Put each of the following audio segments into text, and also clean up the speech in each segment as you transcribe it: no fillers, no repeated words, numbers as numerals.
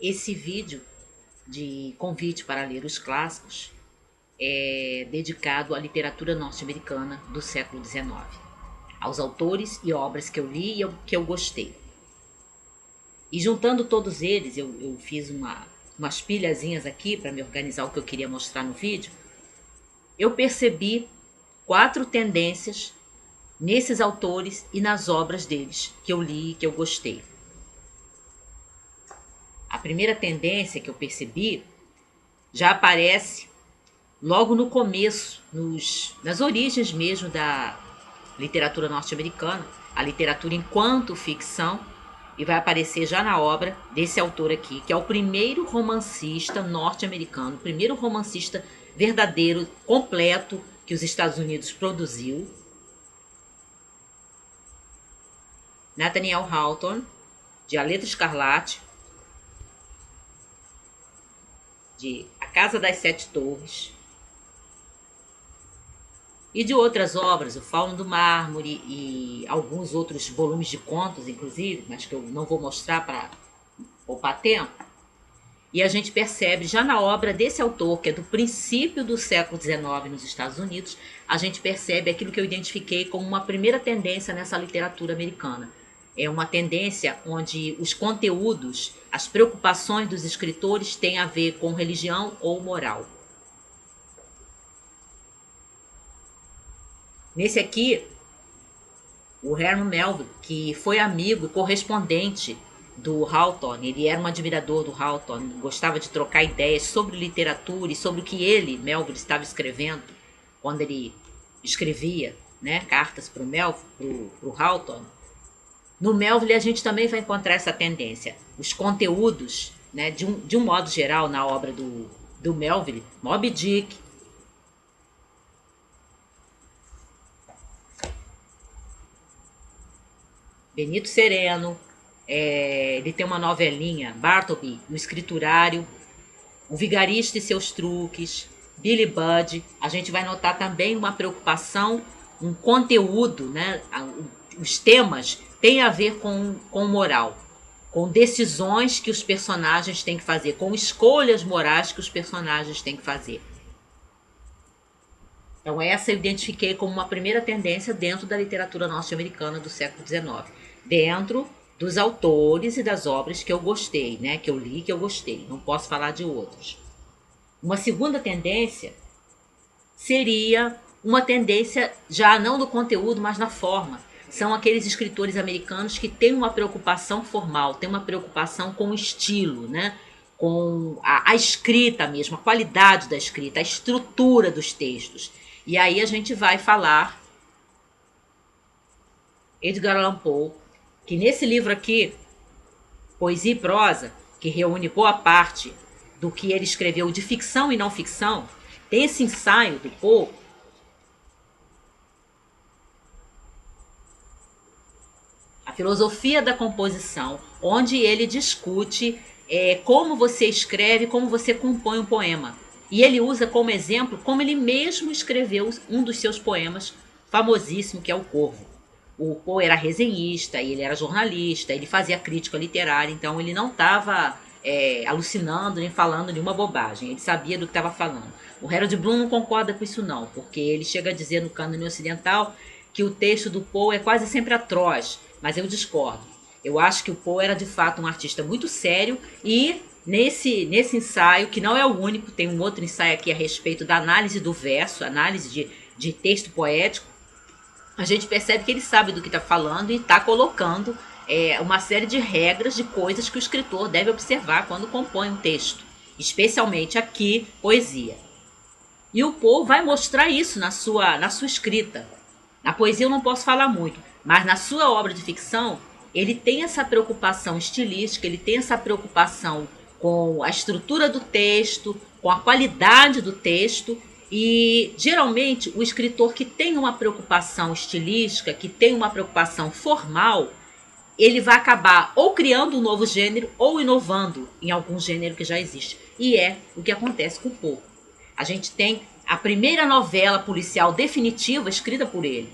Esse vídeo de convite para ler os clássicos é dedicado à literatura norte-americana do século XIX, aos autores e obras que eu li e que eu gostei. E juntando todos eles, eu fiz umas pilhazinhas aqui para me organizar o que eu queria mostrar no vídeo. Eu percebi 4 tendências nesses autores e nas obras deles que eu li e que eu gostei. A primeira tendência que eu percebi já aparece logo no começo, nas origens mesmo da literatura norte-americana, a literatura enquanto ficção, e vai aparecer já na obra desse autor aqui, que é o primeiro romancista norte-americano, o primeiro romancista verdadeiro, completo, que os Estados Unidos produziu. Nathaniel Hawthorne, de A Letra Escarlate, de A Casa das Sete Torres, e de outras obras, O Fauno do Mármore e alguns outros volumes de contos, inclusive, mas que eu não vou mostrar para poupar tempo. E a gente percebe já na obra desse autor, que é do princípio do século XIX nos Estados Unidos, a gente percebe aquilo que eu identifiquei como uma primeira tendência nessa literatura americana. É uma tendência onde os conteúdos, as preocupações dos escritores têm a ver com religião ou moral. Nesse aqui, o Herman Melville, que foi amigo e correspondente do Hawthorne, ele era um admirador do Hawthorne, gostava de trocar ideias sobre literatura e sobre o que ele, Melville, estava escrevendo quando ele escrevia, né, cartas para o Hawthorne. No Melville a gente também vai encontrar essa tendência. Os conteúdos, né, de um modo geral, na obra do Melville, Moby Dick, Benito Sereno, ele tem uma novelinha, Bartleby, o Escriturário, O Vigarista e Seus Truques, Billy Budd. A gente vai notar também uma preocupação, um conteúdo, né? Os temas têm a ver com moral, com decisões que os personagens têm que fazer, com escolhas morais que os personagens têm que fazer. Então essa eu identifiquei como uma primeira tendência dentro da literatura norte-americana do século XIX, dentro dos autores e das obras que eu gostei, né, que eu li, que eu gostei. Não posso falar de outros. Uma segunda tendência seria uma tendência já não no conteúdo, mas na forma. São aqueles escritores americanos que têm uma preocupação formal, têm uma preocupação com o estilo, né? Com a escrita mesmo, a qualidade da escrita, a estrutura dos textos. E aí a gente vai falar Edgar Allan Poe, que nesse livro aqui, Poesia e Prosa, que reúne boa parte do que ele escreveu de ficção e não ficção, tem esse ensaio do Poe, a filosofia da composição, onde ele discute como você escreve, como você compõe um poema. E ele usa como exemplo como ele mesmo escreveu um dos seus poemas famosíssimo, que é O Corvo. O Poe era resenhista, ele era jornalista, ele fazia crítica literária, então ele não estava alucinando nem falando nenhuma bobagem, ele sabia do que estava falando. O Harold Bloom não concorda com isso não, porque ele chega a dizer no cânone ocidental que o texto do Poe é quase sempre atroz, mas eu discordo. Eu acho que o Poe era de fato um artista muito sério e nesse ensaio, que não é o único, tem um outro ensaio aqui a respeito da análise do verso, análise de texto poético, a gente percebe que ele sabe do que está falando e está colocando uma série de regras, de coisas que o escritor deve observar quando compõe um texto, especialmente aqui, poesia. E o Poe vai mostrar isso na sua escrita. Na poesia eu não posso falar muito, mas na sua obra de ficção, ele tem essa preocupação estilística, ele tem essa preocupação com a estrutura do texto, com a qualidade do texto. E geralmente o escritor que tem uma preocupação estilística, que tem uma preocupação formal, ele vai acabar ou criando um novo gênero ou inovando em algum gênero que já existe. E é o que acontece com o Poe. A gente tem a primeira novela policial definitiva escrita por ele.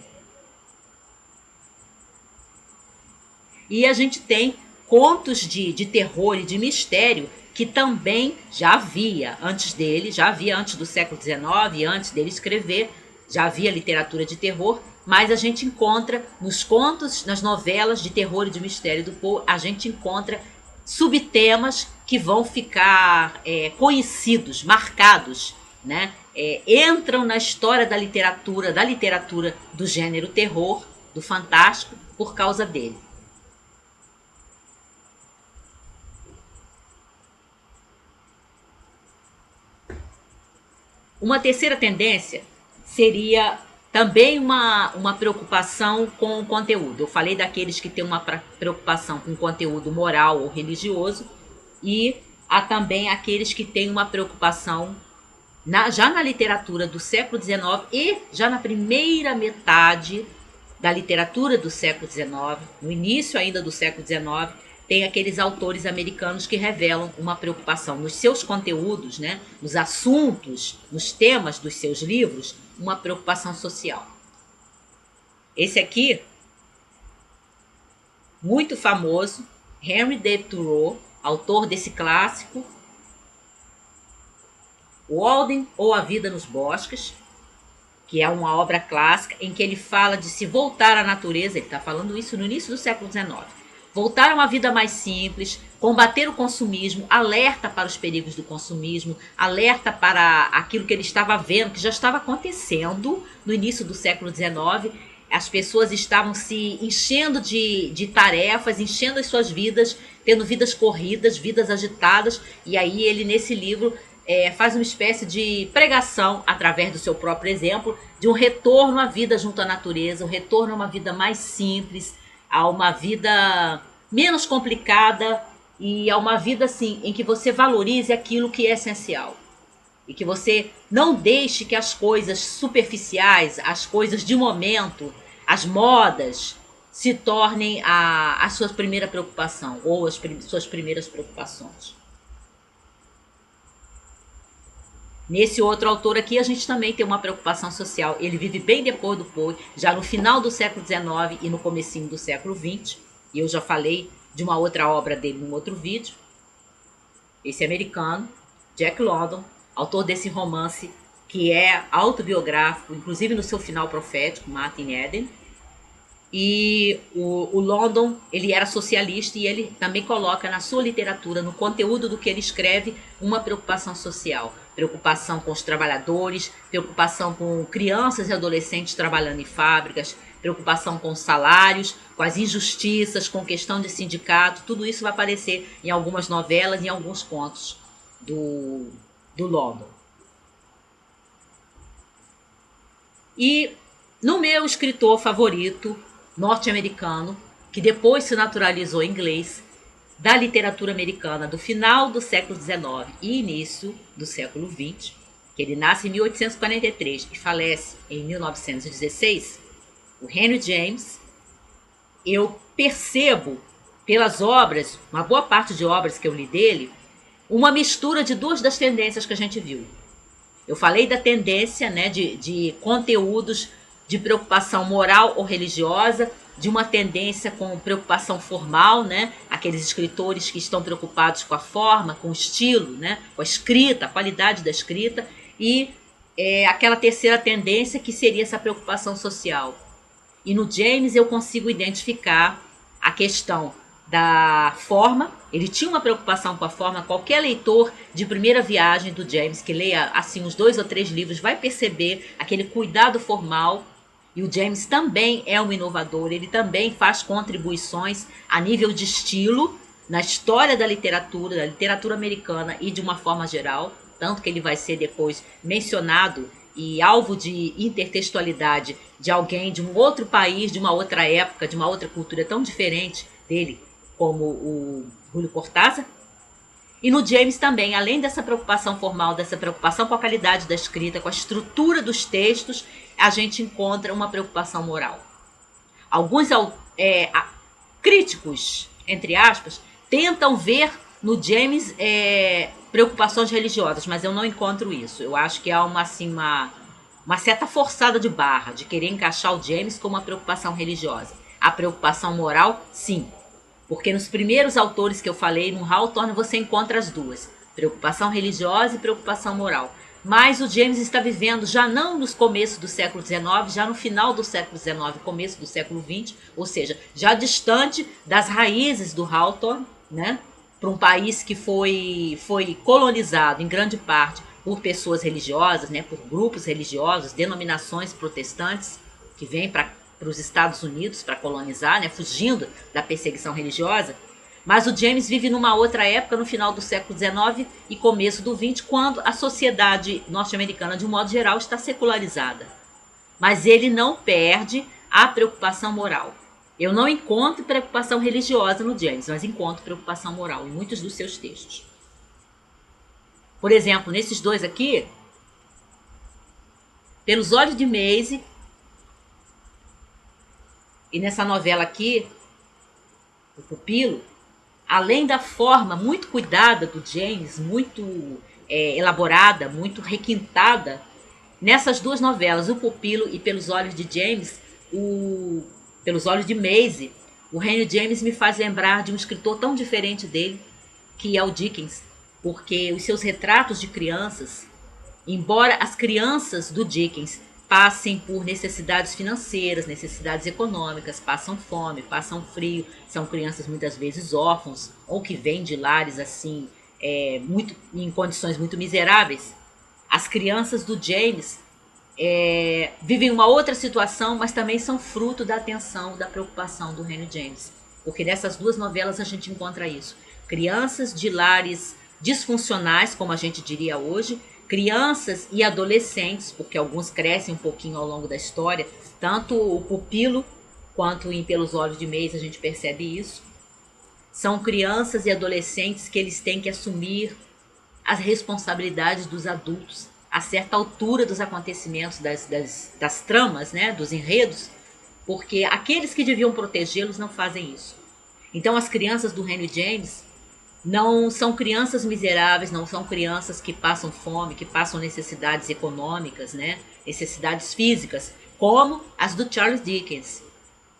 E a gente tem contos de terror e de mistério que também já havia antes dele, já havia antes do século XIX, antes dele escrever, já havia literatura de terror, mas a gente encontra nos contos, nas novelas de terror e de mistério do Poe, a gente encontra subtemas que vão ficar conhecidos, marcados, né? Entram na história da literatura do gênero terror, do fantástico, por causa dele. Uma terceira tendência seria também uma preocupação com o conteúdo. Eu falei daqueles que têm uma preocupação com conteúdo moral ou religioso, e há também aqueles que têm uma preocupação já na literatura do século XIX e já na primeira metade da literatura do século XIX, no início ainda do século XIX, tem aqueles autores americanos que revelam uma preocupação nos seus conteúdos, né, nos assuntos, nos temas dos seus livros, uma preocupação social. Esse aqui, muito famoso, Henry David Thoreau, autor desse clássico, Walden ou A Vida nos Bosques, que é uma obra clássica em que ele fala de se voltar à natureza. Ele está falando isso no início do século XIX. Voltar a uma vida mais simples, combater o consumismo, alerta para os perigos do consumismo, alerta para aquilo que ele estava vendo, que já estava acontecendo no início do século XIX. As pessoas estavam se enchendo de tarefas, enchendo as suas vidas, tendo vidas corridas, vidas agitadas, e aí ele, nesse livro, faz uma espécie de pregação, através do seu próprio exemplo, de um retorno à vida junto à natureza, um retorno a uma vida mais simples, a uma vida menos complicada e a uma vida assim, em que você valorize aquilo que é essencial. E que você não deixe que as coisas superficiais, as coisas de momento, as modas, se tornem a sua primeira preocupação ou as suas primeiras preocupações. Nesse outro autor aqui, a gente também tem uma preocupação social. Ele vive bem depois do Poe, já no final do século XIX e no comecinho do século XX. E eu já falei de uma outra obra dele num outro vídeo. Esse americano, Jack London, autor desse romance que é autobiográfico, inclusive no seu final profético, Martin Eden. E o London, ele era socialista e ele também coloca na sua literatura, no conteúdo do que ele escreve, uma preocupação social. Preocupação com os trabalhadores, preocupação com crianças e adolescentes trabalhando em fábricas, preocupação com salários, com as injustiças, com questão de sindicato. Tudo isso vai aparecer em algumas novelas e em alguns contos do London. E no meu escritor favorito, norte-americano, que depois se naturalizou inglês, da literatura americana do final do século XIX e início do século XX, que ele nasce em 1843 e falece em 1916, o Henry James. Eu percebo pelas obras, uma boa parte de obras que eu li dele, uma mistura de duas das tendências que a gente viu. Eu falei da tendência, né, de conteúdos de preocupação moral ou religiosa, de uma tendência com preocupação formal, né, aqueles escritores que estão preocupados com a forma, com o estilo, né, com a escrita, a qualidade da escrita, e aquela terceira tendência que seria essa preocupação social. E no James eu consigo identificar a questão da forma. Ele tinha uma preocupação com a forma. Qualquer leitor de primeira viagem do James que leia assim uns 2 ou 3 livros vai perceber aquele cuidado formal. E o James também é um inovador, ele também faz contribuições a nível de estilo na história da literatura americana e de uma forma geral, tanto que ele vai ser depois mencionado e alvo de intertextualidade de alguém de um outro país, de uma outra época, de uma outra cultura tão diferente dele, como o Julio Cortázar. E no James também, além dessa preocupação formal, dessa preocupação com a qualidade da escrita, com a estrutura dos textos, a gente encontra uma preocupação moral. Alguns críticos, entre aspas, tentam ver no James preocupações religiosas, mas eu não encontro isso. Eu acho que há uma certa forçada de de querer encaixar o James com uma preocupação religiosa. A preocupação moral, sim. Porque nos primeiros autores que eu falei, no Hawthorne, você encontra as duas. Preocupação religiosa e preocupação moral. Mas o James está vivendo já não nos começos do século XIX, já no final do século XIX, começo do século XX, ou seja, já distante das raízes do Hawthorne, né? Para um país que foi colonizado em grande parte por pessoas religiosas, né? Por grupos religiosos, denominações protestantes que vêm para os Estados Unidos para colonizar, né? Fugindo da perseguição religiosa. Mas o James vive numa outra época, no final do século XIX e começo do XX, quando a sociedade norte-americana, de um modo geral, está secularizada. Mas ele não perde a preocupação moral. Eu não encontro preocupação religiosa no James, mas encontro preocupação moral em muitos dos seus textos. Por exemplo, nesses dois aqui, Pelos Olhos de Maisie, e nessa novela aqui, O Pupilo, além da forma muito cuidada do James, muito elaborada, muito requintada, nessas duas novelas, O Pupilo e Pelos Olhos de James, Pelos Olhos de Maisie, o Henry James me faz lembrar de um escritor tão diferente dele, que é o Dickens, porque os seus retratos de crianças, embora as crianças do Dickens passem por necessidades financeiras, necessidades econômicas, passam fome, passam frio, são crianças muitas vezes órfãos ou que vêm de lares assim muito em condições muito miseráveis. As crianças do James vivem uma outra situação, mas também são fruto da atenção, da preocupação do Henry James, porque nessas duas novelas a gente encontra isso. Crianças de lares disfuncionais, como a gente diria hoje, crianças e adolescentes, porque alguns crescem um pouquinho ao longo da história, tanto o Pupilo quanto em Pelos Olhos de Maisie a gente percebe isso. São crianças e adolescentes que eles têm que assumir as responsabilidades dos adultos a certa altura dos acontecimentos, das tramas, né, dos enredos, porque aqueles que deviam protegê-los não fazem isso. Então as crianças do Henry James não são crianças miseráveis, não são crianças que passam fome, que passam necessidades econômicas, né? Necessidades físicas, como as do Charles Dickens.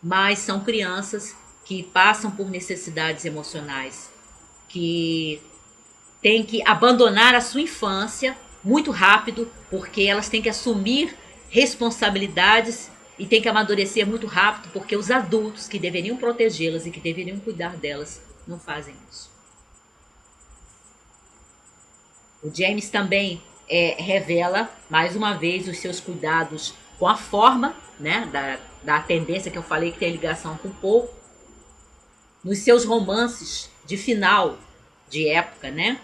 Mas são crianças que passam por necessidades emocionais, que têm que abandonar a sua infância muito rápido, porque elas têm que assumir responsabilidades e têm que amadurecer muito rápido, porque os adultos que deveriam protegê-las e que deveriam cuidar delas não fazem isso. O James também revela, mais uma vez, os seus cuidados com a forma, né, da tendência que eu falei que tem ligação com o Poe, nos seus romances de final de época, né?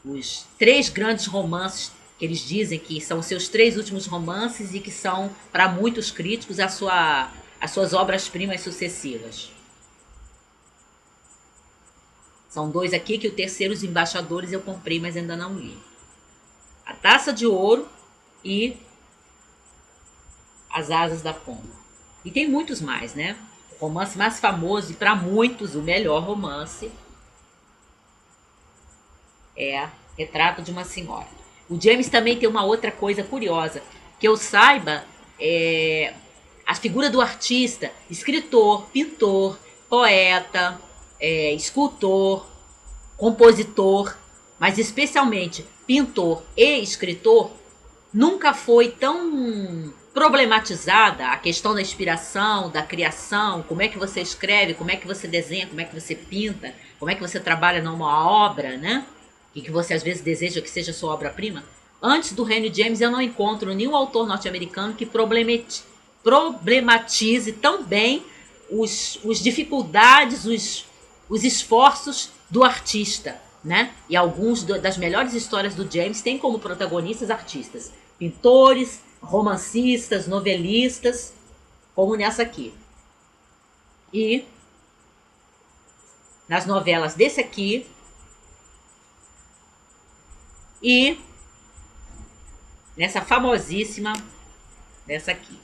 Os 3 grandes romances que eles dizem que são os seus 3 últimos romances e que são, para muitos críticos, as suas obras-primas sucessivas. São 2 aqui, que o terceiro, Os Embaixadores, eu comprei, mas ainda não li. A Taça de Ouro e As Asas da Pomba. E tem muitos mais, né? O romance mais famoso e para muitos o melhor romance é Retrato de uma Senhora. O James também tem uma outra coisa curiosa. Que eu saiba, a figura do artista, escritor, pintor, poeta, escultor, compositor, mas especialmente pintor e escritor, nunca foi tão problematizada a questão da inspiração, da criação, como é que você escreve, como é que você desenha, como é que você pinta, como é que você trabalha numa obra, né? E que você às vezes deseja que seja sua obra-prima. Antes do Henry James eu não encontro nenhum autor norte-americano que problematize tão bem os dificuldades, os esforços do artista, né? E alguns das melhores histórias do James têm como protagonistas artistas, pintores, romancistas, novelistas, como nessa aqui. E nas novelas desse aqui e nessa famosíssima dessa aqui.